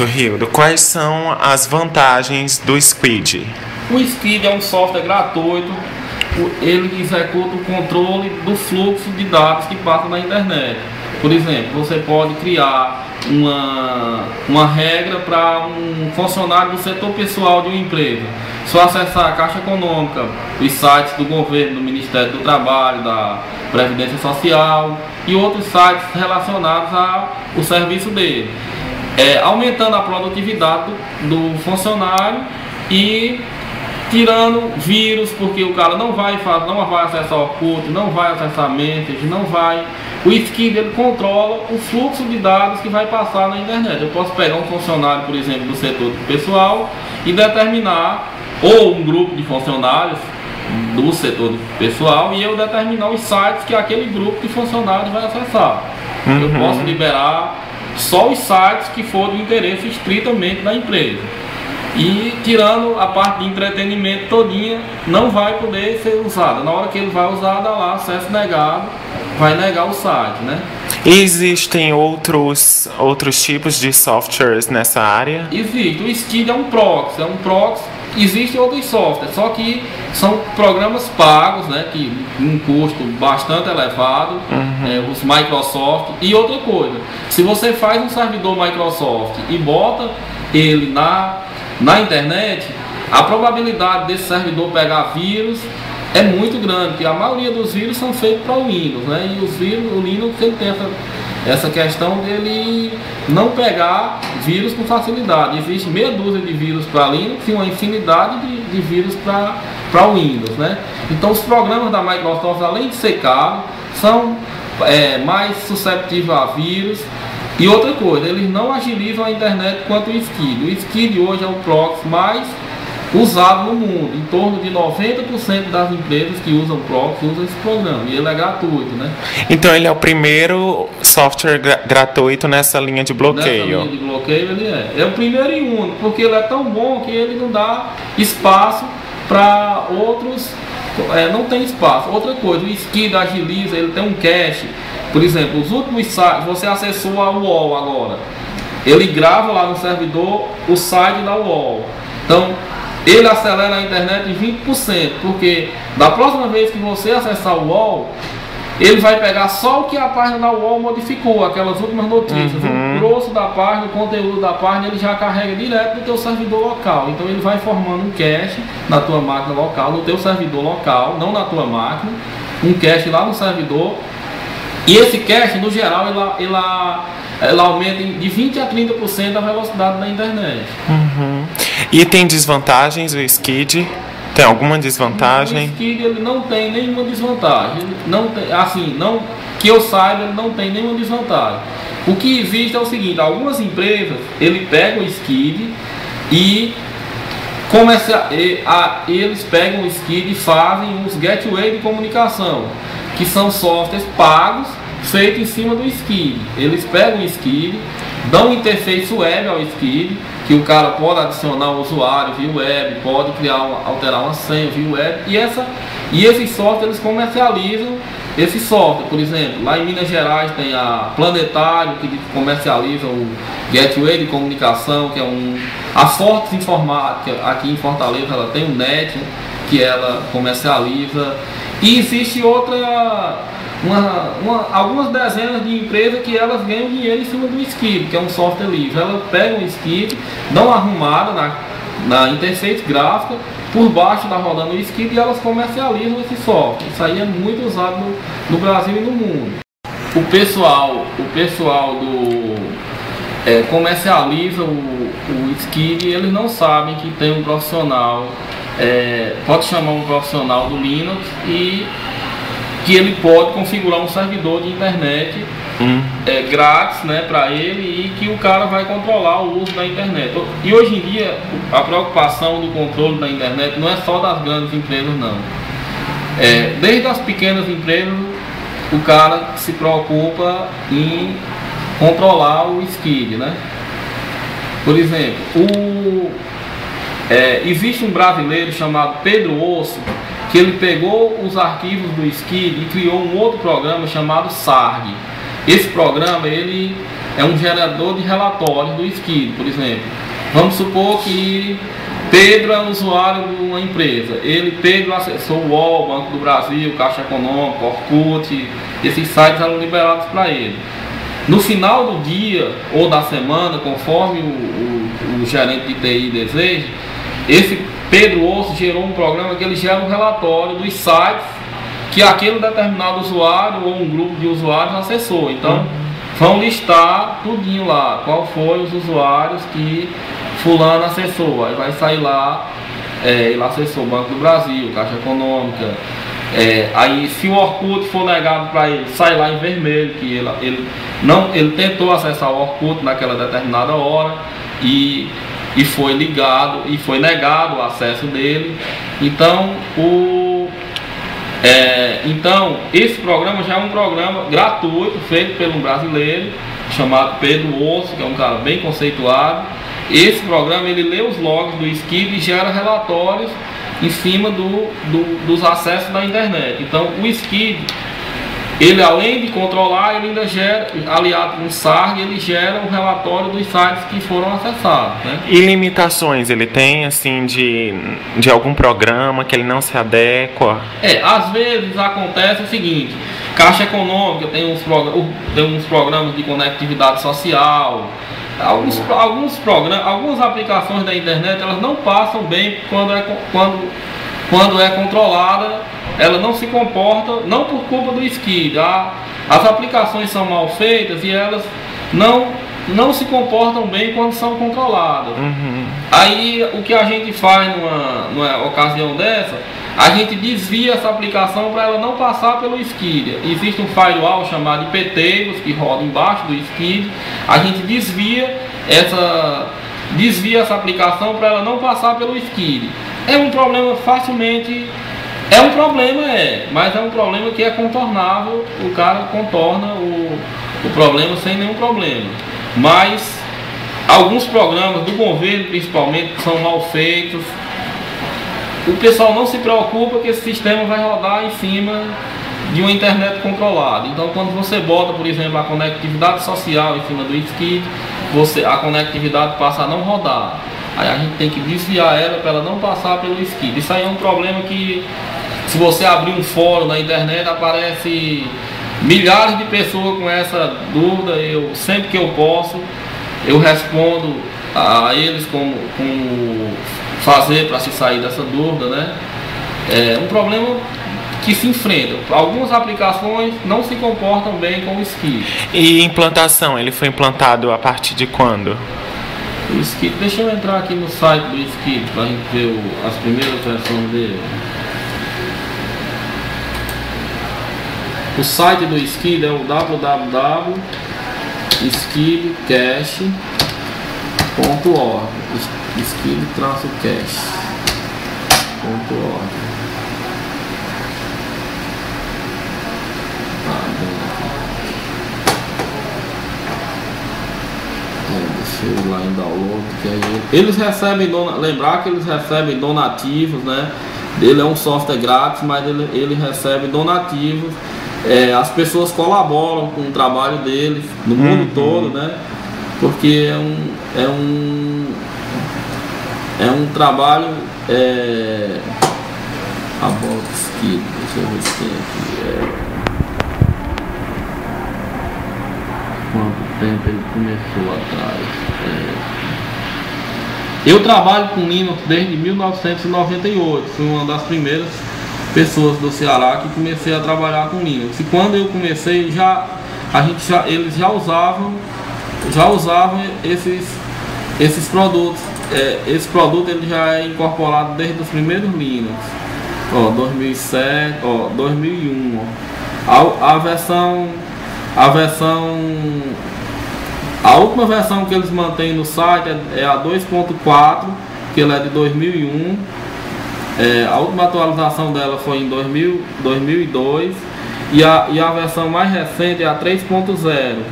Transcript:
Pronto, Hildo. Quais são as vantagens do Squid? O Squid é um software gratuito. Ele executa o controle do fluxo de dados que passa na internet. Por exemplo, você pode criar uma regra para um funcionário do setor pessoal de uma empresa. Só acessar a Caixa Econômica, os sites do governo, do Ministério do Trabalho, da Previdência Social e outros sites relacionados ao serviço dele. Aumentando a produtividade do funcionário e tirando vírus, porque o cara não vai acessar o Orkut, não vai acessar Message, não vai. O Squid ele controla o fluxo de dados que vai passar na internet. Eu posso pegar um funcionário, por exemplo, do setor pessoal e determinar, ou um grupo de funcionários do setor pessoal, e eu determinar os sites que aquele grupo de funcionários vai acessar. Eu posso liberar só os sites que for de interesse estritamente da empresa. E tirando a parte de entretenimento todinha, não vai poder ser usada. Na hora que ele vai usar, dá lá acesso negado, vai negar o site, né? Existem outros tipos de softwares nessa área? Existe. O Squid é um proxy. Existem outros softwares, só que são programas pagos, né? Que um custo bastante elevado, os Microsoft. E outra coisa, se você faz um servidor Microsoft e bota ele na internet, a probabilidade desse servidor pegar vírus é muito grande, porque a maioria dos vírus são feitos para o Windows, né? E os vírus, o Linux ele tem essa questão dele não pegar vírus com facilidade. Existe meia dúzia de vírus para Linux e uma infinidade de vírus para o Windows, né? Então os programas da Microsoft, além de ser caros, são mais susceptíveis a vírus. E outra coisa, eles não agilizam a internet quanto o Squid. O Squid hoje é o proxy mais usado no mundo. Em torno de 90% das empresas que usam proxy usam esse programa. E ele é gratuito, né? Então ele é o primeiro software gratuito nessa linha de bloqueio. Nessa linha de bloqueio ele é. É o primeiro e único, porque ele é tão bom que ele não dá espaço para outros. Não tem espaço. Outra coisa, o Squid agiliza, ele tem um cache. Por exemplo, os últimos sites, você acessou a UOL agora, ele grava lá no servidor o site da UOL. Então, ele acelera a internet em 20%, porque da próxima vez que você acessar o UOL, ele vai pegar só o que a página da UOL modificou, aquelas últimas notícias. O grosso da página, o conteúdo da página, ele já carrega direto do teu servidor local. Então ele vai formando um cache na tua máquina local, no teu servidor local, não na tua máquina, um cache lá no servidor. E esse cache, no geral, ela aumenta de 20% a 30% a velocidade da internet. E tem desvantagens o Squid? Tem alguma desvantagem? O Squid ele não tem nenhuma desvantagem. Não tem, assim, não, que eu saiba, ele não tem nenhuma desvantagem. O que existe é o seguinte: algumas empresas ele pega o Squid e eles pegam o Squid e fazem os gateway de comunicação, que são softwares pagos feitos em cima do Squid. Eles pegam o Squid, dão um interface web ao Squid, que o cara pode adicionar o usuário via web, pode alterar uma senha via web, e esses softwares eles comercializam esse software. Por exemplo, lá em Minas Gerais tem a Planetário, que comercializa o gateway de comunicação, que é a Fortes Informática, aqui em Fortaleza ela tem o NET, que ela comercializa. E existe algumas dezenas de empresas que elas ganham dinheiro em cima do Squid, que é um software livre. Elas pegam o Squid, dão uma arrumada na interface gráfica, por baixo está rodando o Squid e elas comercializam esse software. Isso aí é muito usado no Brasil e no mundo. O pessoal comercializa o Squid e eles não sabem que tem um profissional, pode chamar um profissional do Linux e que ele pode configurar um servidor de internet grátis, né, para ele, e que o cara vai controlar o uso da internet. E hoje em dia a preocupação do controle da internet não é só das grandes empresas, não. Desde as pequenas empresas o cara se preocupa em controlar o Squid, né? Por exemplo, existe um brasileiro chamado Pedro Osso, que ele pegou os arquivos do Squid e criou um outro programa chamado Sarg. Esse programa ele é um gerador de relatórios do Skid, por exemplo. Vamos supor que Pedro é um usuário de uma empresa. Pedro acessou o UOL, Banco do Brasil, Caixa Econômica, Orkut, esses sites eram liberados para ele. No final do dia ou da semana, conforme o gerente de TI deseja, esse Pedro Osso gerou um programa que ele gera um relatório dos sites que aquele determinado usuário ou um grupo de usuários acessou. Então, vão listar tudinho lá, qual foi os usuários que fulano acessou. Aí vai sair lá, ele acessou o Banco do Brasil, Caixa Econômica. Aí se o Orkut for negado para ele, sai lá em vermelho, que ele tentou acessar o Orkut naquela determinada hora e foi ligado e foi negado o acesso dele. Então esse programa já é um programa gratuito feito por um brasileiro chamado Pedro Osso, que é um cara bem conceituado. Esse programa ele lê os logs do Skid e gera relatórios em cima dos acessos da internet. Então o Skid, ele além de controlar, ele ainda gera, aliado com o SARG, ele gera um relatório dos sites que foram acessados, né? E limitações ele tem, assim, de algum programa que ele não se adequa? Às vezes acontece o seguinte: Caixa Econômica tem uns programas de conectividade social. Algumas aplicações da internet elas não passam bem quando é controlada, ela não se comporta, não por culpa do Skid. As aplicações são mal feitas e elas não se comportam bem quando são controladas. Aí o que a gente faz numa ocasião dessa, a gente desvia essa aplicação para ela não passar pelo Skid. Existe um firewall chamado IPTables que roda embaixo do Skid. A gente desvia essa aplicação para ela não passar pelo Skid. É um problema facilmente... mas é um problema que é contornável. O cara contorna o problema sem nenhum problema. Mas alguns programas do governo, principalmente, que são mal feitos, o pessoal não se preocupa que esse sistema vai rodar em cima de uma internet controlada. Então, quando você bota, por exemplo, a conectividade social em cima do Skid, a conectividade passa a não rodar. Aí a gente tem que desviar ela para ela não passar pelo Skid. Isso aí é um problema que, se você abrir um fórum na internet, aparece milhares de pessoas com essa dúvida. Sempre que eu posso, eu respondo a eles como fazer para se sair dessa dúvida, né? É um problema que se enfrenta. Algumas aplicações não se comportam bem com o Skid. E implantação, ele foi implantado a partir de quando? O Skid, deixa eu entrar aqui no site do Skid para a gente ver as primeiras versões dele. O site do Skid é o www.skidcache.org, skid-cache.org. Deixa eu ir lá em download, que aí eles recebem, lembrar que eles recebem donativos, né? Ele é um software grátis, mas ele recebe donativos. As pessoas colaboram com o trabalho deles no mundo todo, né? Porque é um trabalho about Skid. Deixa eu ver se tem aqui. Quanto tempo ele começou atrás? Eu trabalho com Linux desde 1998. Fui uma das primeiras pessoas do Ceará que comecei a trabalhar com Linux. E quando eu comecei, eles já usavam esses produtos. Esse produto ele já é incorporado desde os primeiros Linux. 2007, 2001. A última versão que eles mantêm no site é a 2.4, que ela é de 2001. A última atualização dela foi em 2002 e a versão mais recente é a 3.0.